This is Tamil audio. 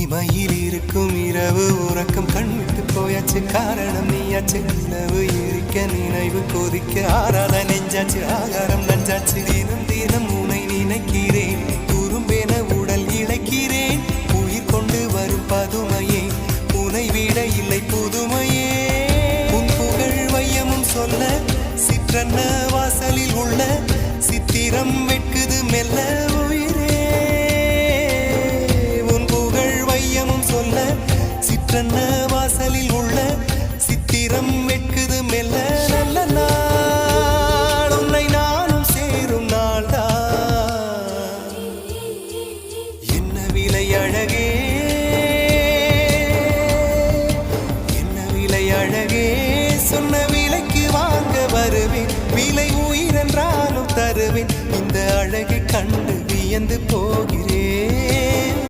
இமையில் இருக்கும் இரவு உறக்கம் கண்விட்டு போயாச்சு காரணம் நீயாச்சு நிலவு எரிக்க நினைவு கொதிக்க ஆறாத நெஞ்சாச்சு ஆகாரம் நஞ்சாச்சு தினம் தினம் உனை நினைக்கிறேன் குறும்பென உடல் இழைக்கிறேன் உயிர் கொண்டு வரும் பதுமையே உனை விட இல்லை புதுமையே உன் புகழ் வையமும் சொல்ல சிற்றன்ன வாசலில் உள்ள சித்திரம் வெட்குது மெல்ல உயிரே உன் புகழ் வையமும் சொல்ல சிற்றன்ன வாசலில் உள்ள சித்திரம் வெட்குது மெல்ல நல்ல நாள் உன்னை நானும் சேரும் நாள்தான் என்ன விலை அழகே என்ன விலை அழகே சொன்ன விலைக்கு வாங்க வருவேன் விலை உயிரென்றாலும் தருவேன் இந்த அழகை கண்டு வியந்து போகிறேன்